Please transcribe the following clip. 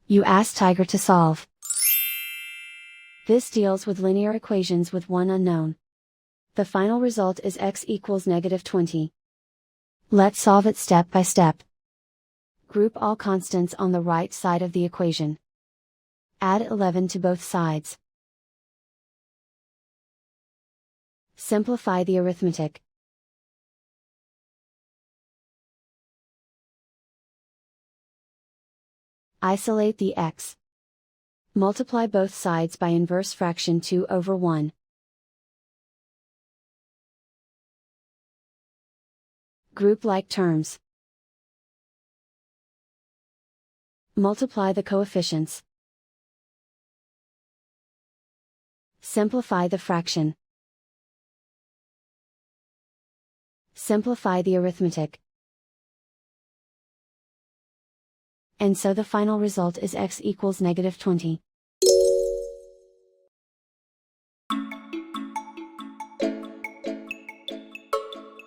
You ask Tiger to solve. This deals with linear equations with one unknown. The final result is x equals -20. Let's solve it step by step. Group all constants on the right side of the equation. Add 11 to both sides. Simplify the arithmetic. Isolate the x. Multiply both sides by inverse fraction 2/1. Group like terms. Multiply the coefficients. Simplify the fraction. Simplify the arithmetic. And so the final result is x equals -20.